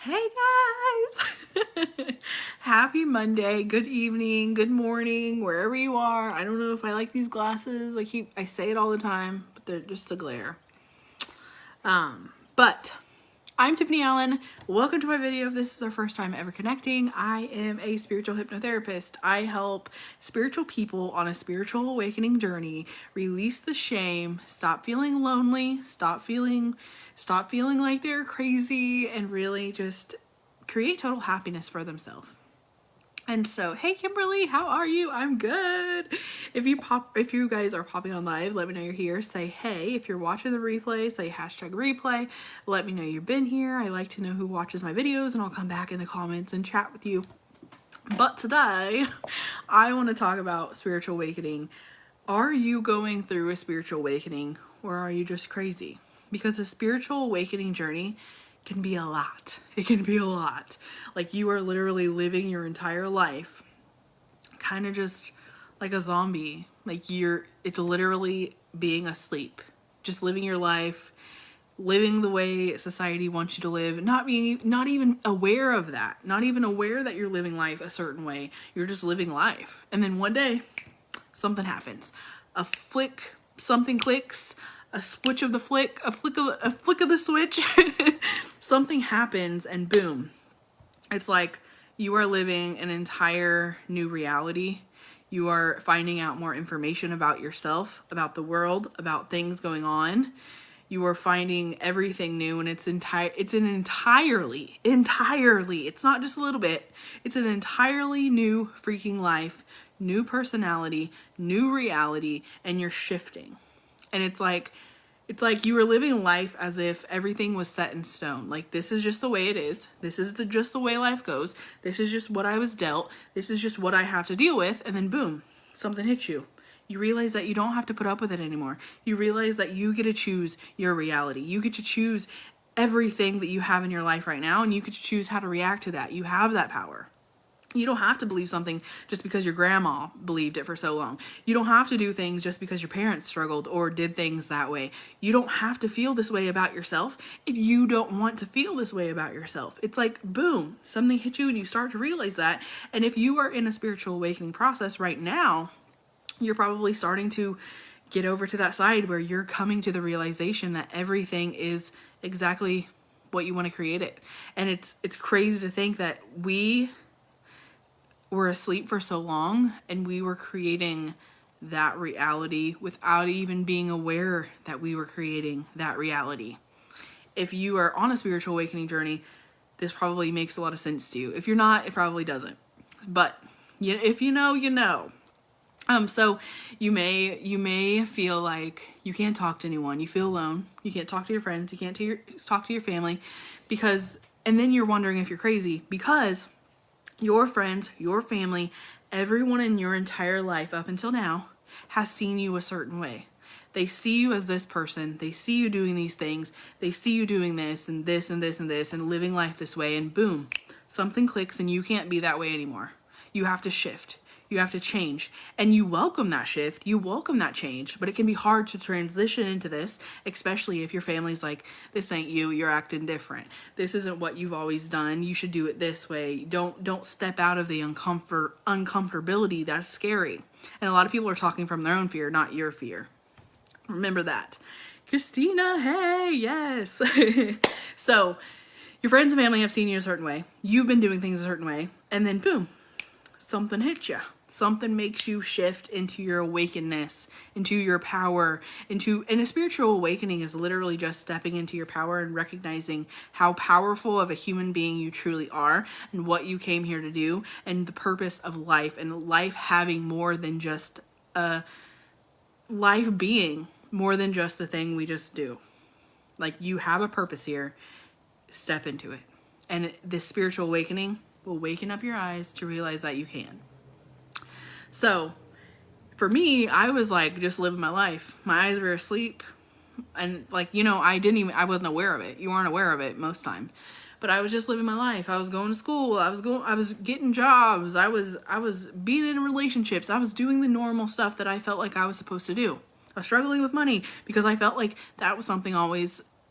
Hey guys! Happy Monday, good evening, good morning, wherever you are. I don't know if I like these glasses. I say it all the time, but they're just the glare. But I'm Tiffany Allen. Welcome to my video. If this is our first time ever connecting, I am a spiritual hypnotherapist. I help spiritual people on a spiritual awakening journey release the shame, stop feeling lonely, stop feeling like they're crazy, and really just create total happiness for themselves. And so, hey Kimberly, how are you? I'm good. If you guys are popping on live, let me know you're here. Say hey. If you're watching the replay, say #replay. Let me know you've been here. I like to know who watches my videos, and I'll come back in the comments and chat with you. But today, I want to talk about spiritual awakening. Are you going through a spiritual awakening, or are you just crazy? Because a spiritual awakening journey can be a lot. It can be a lot. Like, you are literally living your entire life kind of just like a zombie. Like, it's literally being asleep, just living your life, living the way society wants you to live, not even aware of that, not even aware that you're living life a certain way. You're just living life. And then one day something happens. Something clicks, a flick of the switch. Something happens and boom. It's like you are living an entire new reality. You are finding out more information about yourself, about the world, about things going on. You are finding everything new, and it's entirely, it's not just a little bit, it's an entirely new freaking life, new personality, new reality, and you're shifting. And it's like you were living life as if everything was set in stone. Like, this is just the way it is. This is just the way life goes. This is just what I was dealt. This is just what I have to deal with. And then boom, something hits you. You realize that you don't have to put up with it anymore. You realize that you get to choose your reality. You get to choose everything that you have in your life right now, and you get to choose how to react to that. You have that power. You don't have to believe something just because your grandma believed it for so long. You don't have to do things just because your parents struggled or did things that way. You don't have to feel this way about yourself if you don't want to feel this way about yourself. It's like, boom, something hits you and you start to realize that. And if you are in a spiritual awakening process right now, you're probably starting to get over to that side where you're coming to the realization that everything is exactly what you want to create it. And it's crazy to think that we were asleep for so long and we were creating that reality without even being aware that we were creating that reality. If you are on a spiritual awakening journey, this probably makes a lot of sense to you. If you're not, it probably doesn't. But if you know, you know. So you may feel like you can't talk to anyone. You feel alone. You can't talk to your friends. You can't talk to your family, and then you're wondering if you're crazy because your friends, your family, everyone in your entire life up until now has seen you a certain way. They see you as this person. They see you doing these things. They see you doing this and this and this and this and living life this way, and boom, something clicks and you can't be that way anymore. You have to shift. You have to change, and you welcome that shift, you welcome that change, but it can be hard to transition into this, especially if your family's like, this ain't you, you're acting different. This isn't what you've always done. You should do it this way. Don't step out of the uncomfortability. That's scary. And a lot of people are talking from their own fear, not your fear. Remember that. Christina, hey, yes. So your friends and family have seen you a certain way. You've been doing things a certain way, and then boom, something hits you. Something makes you shift into your awakeness, into your power, and a spiritual awakening is literally just stepping into your power and recognizing how powerful of a human being you truly are and what you came here to do and the purpose of life, and life having more than just life being more than just a thing we just do. Like, you have a purpose here. Step into it. And this spiritual awakening will waken up your eyes to realize that you can. So for me, I was like just living my life. My eyes were asleep, and like, I wasn't aware of it. You aren't aware of it most times. But I was just living my life. I was going to school. I was getting jobs. I was being in relationships. I was doing the normal stuff that I felt like I was supposed to do. I was struggling with money because I felt like that was something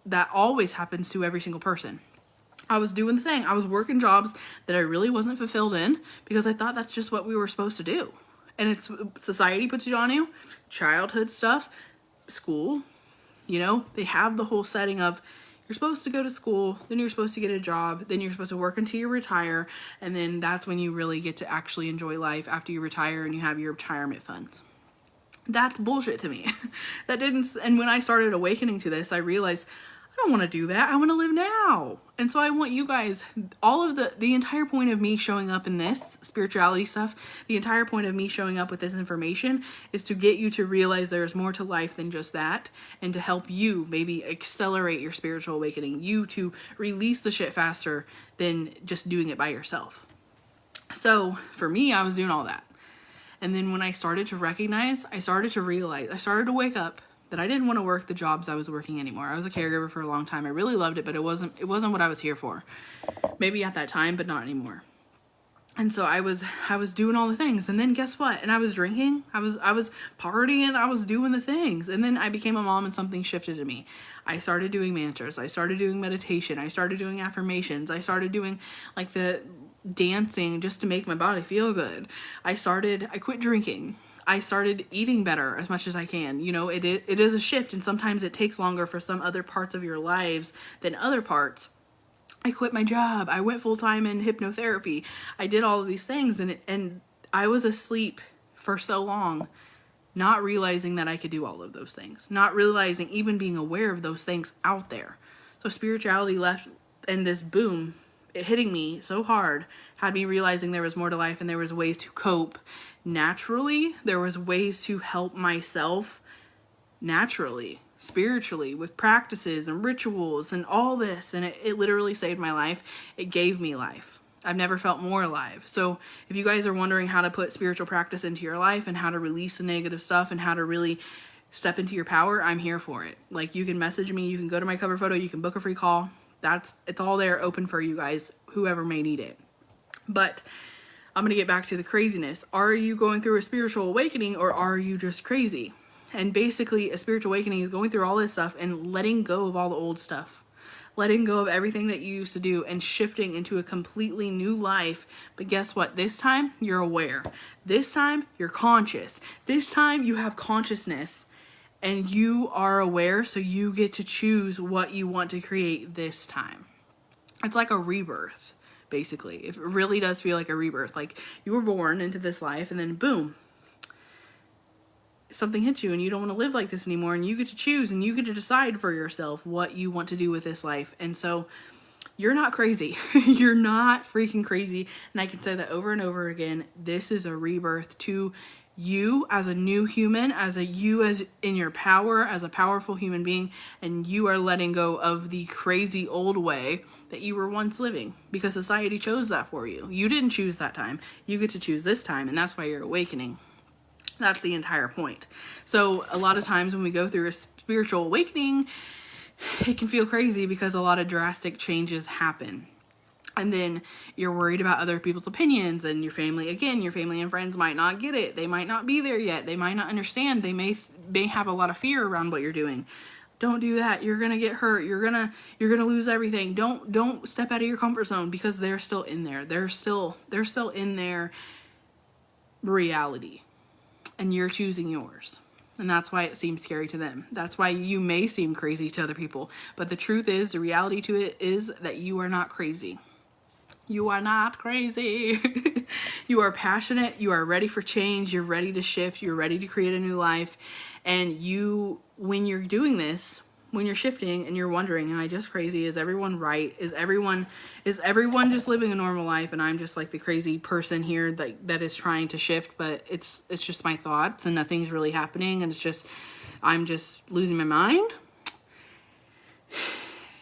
that always happens to every single person. I was doing the thing. I was working jobs that I really wasn't fulfilled in because I thought that's just what we were supposed to do. And it's society puts it on you, childhood stuff, school, you know, they have the whole setting of you're supposed to go to school, then you're supposed to get a job, then you're supposed to work until you retire, and then that's when you really get to actually enjoy life after you retire and you have your retirement funds. That's bullshit to me. That didn't, and when I started awakening to this, I realized I don't want to do that. I want to live now. And so I want you guys, all of the entire point of me showing up in this spirituality stuff, the entire point of me showing up with this information is to get you to realize there's more to life than just that, and to help you maybe accelerate your spiritual awakening, you to release the shit faster than just doing it by yourself. So for me, I was doing all that. And then when I started to recognize, I started to realize, I started to wake up that I didn't want to work the jobs I was working anymore. I was a caregiver for a long time. I really loved it, but it wasn't what I was here for. Maybe at that time, but not anymore. And so I was doing all the things. And then guess what? And I was drinking, I was partying, I was doing the things. And then I became a mom and something shifted in me. I started doing mantras. I started doing meditation. I started doing affirmations. I started doing like the dancing just to make my body feel good. I quit drinking. I started eating better as much as I can. You know, it is a shift, and sometimes it takes longer for some other parts of your lives than other parts. I quit my job. I went full-time in hypnotherapy. I did all of these things, and I was asleep for so long, not realizing that I could do all of those things, not realizing, even being aware of those things out there. So spirituality left, and this boom, it hitting me so hard, had me realizing there was more to life, and there was ways to cope naturally. There was ways to help myself naturally, spiritually, with practices and rituals and all this. And it literally saved my life. It gave me life. I've never felt more alive. So if you guys are wondering how to put spiritual practice into your life and how to release the negative stuff and how to really step into your power, I'm here for it. Like, you can message me, you can go to my cover photo, you can book a free call. It's all there open for you guys, whoever may need it. But I'm going to get back to the craziness. Are you going through a spiritual awakening, or are you just crazy? And basically, a spiritual awakening is going through all this stuff and letting go of all the old stuff. Letting go of everything that you used to do and shifting into a completely new life. But guess what? This time, you're aware. This time, you're conscious. This time, you have consciousness. And you are aware, so you get to choose what you want to create this time. It's like a rebirth. Basically, it really does feel like a rebirth. Like, you were born into this life, and then boom, something hits you and you don't want to live like this anymore, and you get to choose and you get to decide for yourself what you want to do with this life. And so you're not crazy. You're not freaking crazy. And I can say that over and over again. This is a rebirth to you as a new human, as in your power, as a powerful human being, and you are letting go of the crazy old way that you were once living because society chose that for you. You didn't choose that time. You get to choose this time, and that's why you're awakening. That's the entire point. So a lot of times when we go through a spiritual awakening, it can feel crazy because a lot of drastic changes happen. And then you're worried about other people's opinions, and your family and friends might not get it. They might not be there yet. They might not understand. They may have a lot of fear around what you're doing. Don't do that. You're going to get hurt. You're going to lose everything. Don't step out of your comfort zone, because they're still in there. They're still in their reality, and you're choosing yours. And that's why it seems scary to them. That's why you may seem crazy to other people. But the truth is, the reality to it is that you are not crazy. You are not crazy. You are passionate. You are ready for change. You're ready to shift. You're ready to create a new life. And when you're doing this, when you're shifting and you're wondering, am I just crazy? Is everyone right? Is everyone just living a normal life, and I'm just like the crazy person here that is trying to shift, but it's just my thoughts and nothing's really happening, and I'm just losing my mind?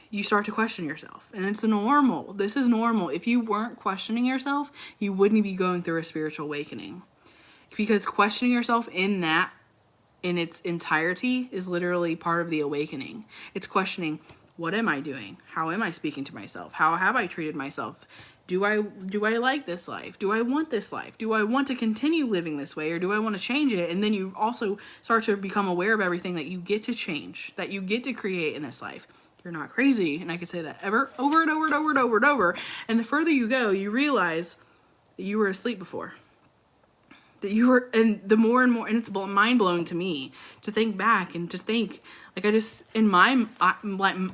You start to question yourself, and it's normal. This is normal. If you weren't questioning yourself, you wouldn't be going through a spiritual awakening, because questioning yourself in its entirety is literally part of the awakening. It's questioning, what am I doing? How am I speaking to myself? How have I treated myself? Do I like this life? Do I want this life? Do I want to continue living this way, or do I want to change it? And then you also start to become aware of everything that you get to change, that you get to create in this life. you're not crazy. And I could say that over and over and over and over and over. And the further you go, you realize that you were asleep before. That you were, and the more and more, and it's mind blowing to me to think back and to think, like, I just, in my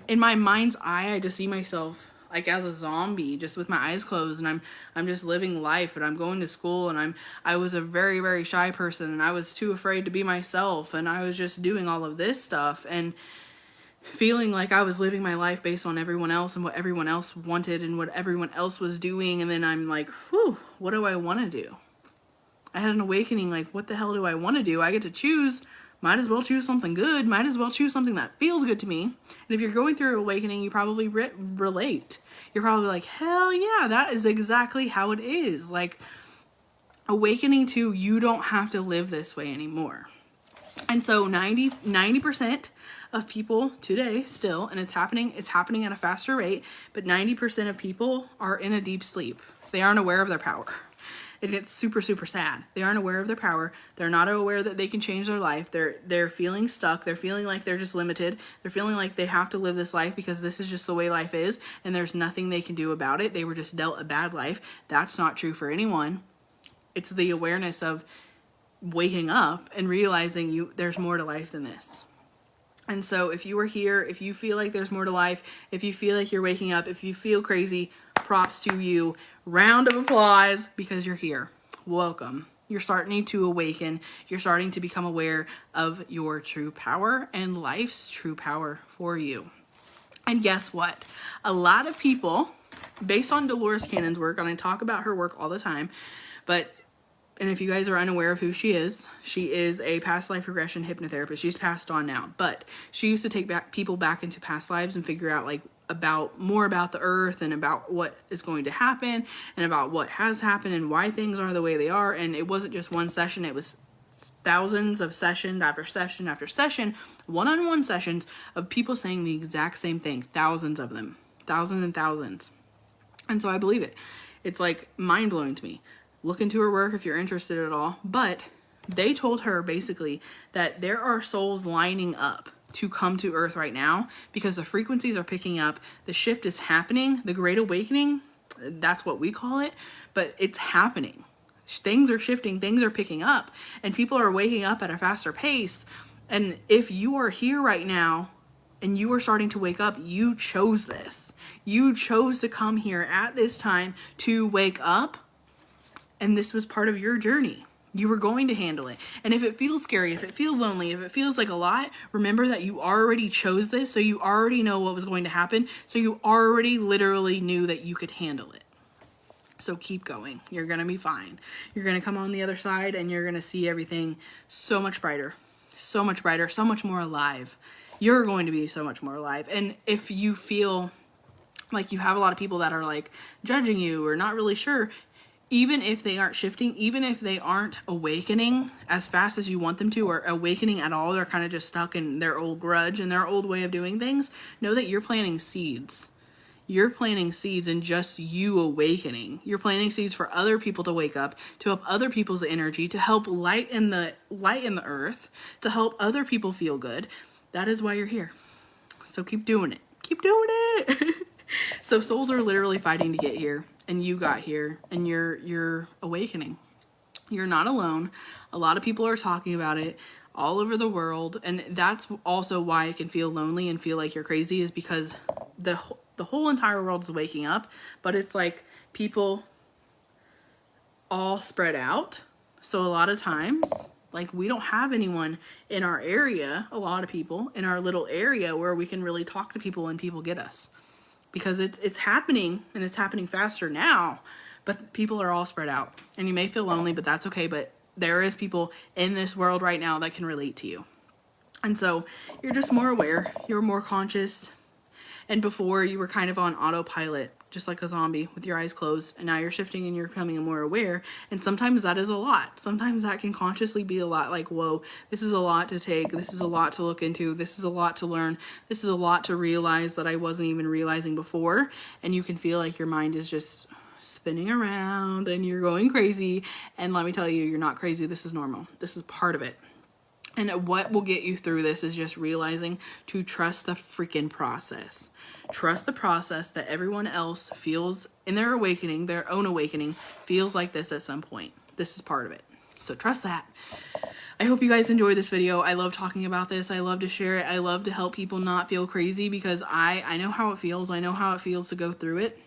mind's eye, I just see myself like as a zombie, just with my eyes closed, and I'm just living life, and I'm going to school, and I was a very, very shy person, and I was too afraid to be myself, and I was just doing all of this stuff, and feeling like I was living my life based on everyone else and what everyone else wanted and what everyone else was doing. And then I'm like, whew, what do I want to do? I had an awakening, like, what the hell do I want to do? I get to choose. Might as well choose something good. Might as well choose something that feels good to me. And if you're going through an awakening, you probably relate. You're probably like, hell yeah, that is exactly how it is. Like, awakening to, you don't have to live this way anymore. And so 90% of people today still, and it's happening at a faster rate, but 90% of people are in a deep sleep. They aren't aware of their power. And it's super, super sad. They aren't aware of their power. They're not aware that they can change their life. They're feeling stuck. They're feeling like they're just limited. They're feeling like they have to live this life because this is just the way life is, and there's nothing they can do about it. They were just dealt a bad life. That's not true for anyone. It's the awareness of waking up and realizing there's more to life than this. And so if you are here, if you feel like there's more to life, if you feel like you're waking up, if you feel crazy, props to you. Round of applause, because you're here. Welcome. You're starting to awaken. You're starting to become aware of your true power and life's true power for you. And guess what? A lot of people, based on Dolores Cannon's work, and I talk about her work all the time, and if you guys are unaware of who she is a past life regression hypnotherapist. She's passed on now, but she used to take people back into past lives and figure out more about the earth and about what is going to happen and about what has happened and why things are the way they are. And it wasn't just one session, it was thousands of session after session after session, one-on-one sessions of people saying the exact same thing, thousands of them, thousands and thousands. And so I believe it. It's like mind-blowing to me. Look into her work if you're interested at all. But they told her basically that there are souls lining up to come to Earth right now because the frequencies are picking up. The shift is happening. The Great Awakening, that's what we call it, but it's happening. Things are shifting. Things are picking up, and people are waking up at a faster pace. And if you are here right now and you are starting to wake up, you chose this. You chose to come here at this time to wake up. And this was part of your journey. You were going to handle it. And if it feels scary, if it feels lonely, if it feels like a lot, remember that you already chose this. So you already know what was going to happen. So you already literally knew that you could handle it. So keep going. You're going to be fine. You're going to come on the other side and you're going to see everything so much brighter, so much brighter, so much more alive. You're going to be so much more alive. And if you feel like you have a lot of people that are like judging you or not really sure, even if they aren't shifting, even if they aren't awakening as fast as you want them to, or awakening at all, they're kind of just stuck in their old grudge and their old way of doing things, know that you're planting seeds. You're planting seeds in just you awakening. You're planting seeds for other people to wake up, to help other people's energy, to help light in the earth, to help other people feel good. That is why you're here. So keep doing it. Keep doing it. So souls are literally fighting to get here. And you got here, and you're awakening. You're not alone. A lot of people are talking about it all over the world, and that's also why it can feel lonely and feel like you're crazy, is because the whole entire world is waking up, but it's like people all spread out. So a lot of times, like, we don't have anyone in our area, a lot of people in our little area where we can really talk to people and people get us. Because it's happening, and it's happening faster now, but people are all spread out. And you may feel lonely, but that's okay. But there is people in this world right now that can relate to you. And so you're just more aware. You're more conscious. And before, you were kind of on autopilot, just like a zombie with your eyes closed. And now you're shifting and you're becoming more aware. And sometimes that is a lot. Sometimes that can consciously be a lot, like, whoa, this is a lot to take. This is a lot to look into. This is a lot to learn. This is a lot to realize that I wasn't even realizing before. And you can feel like your mind is just spinning around and you're going crazy. And let me tell you, you're not crazy. This is normal. This is part of it. And what will get you through this is just realizing to trust the freaking process. Trust the process that everyone else feels in their awakening, their own awakening, feels like this at some point. This is part of it. So trust that. I hope you guys enjoyed this video. I love talking about this. I love to share it. I love to help people not feel crazy, because I know how it feels. I know how it feels to go through it.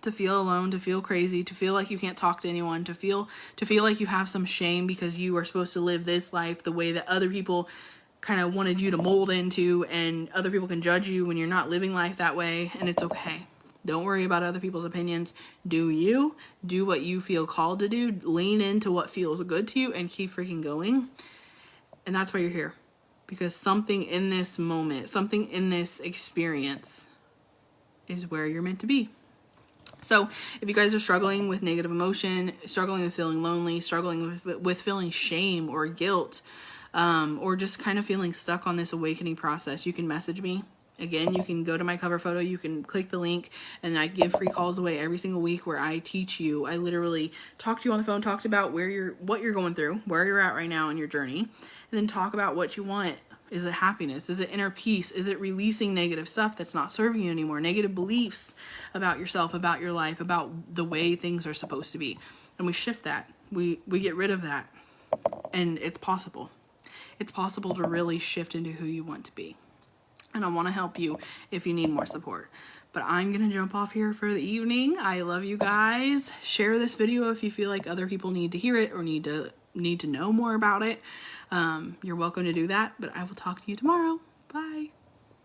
To feel alone, to feel crazy, to feel like you can't talk to anyone, to feel like you have some shame because you are supposed to live this life the way that other people kind of wanted you to mold into, and other people can judge you when you're not living life that way, and it's okay. Don't worry about other people's opinions. Do you. Do what you feel called to do. Lean into what feels good to you and keep freaking going. And that's why you're here. Because something in this moment, something in this experience is where you're meant to be. So if you guys are struggling with negative emotion, struggling with feeling lonely, struggling with feeling shame or guilt, or just kind of feeling stuck on this awakening process, you can message me. Again, you can go to my cover photo, you can click the link, and I give free calls away every single week where I teach you. I literally talk to you on the phone, talked about what you're going through, where you're at right now in your journey, and then talk about what you want. Is it happiness? Is it inner peace? Is it releasing negative stuff that's not serving you anymore? Negative beliefs about yourself, about your life, about the way things are supposed to be. And we shift that. We get rid of that. And it's possible. It's possible to really shift into who you want to be. And I want to help you if you need more support. But I'm going to jump off here for the evening. I love you guys. Share this video if you feel like other people need to hear it or need to know more about it. You're welcome to do that, but I will talk to you tomorrow.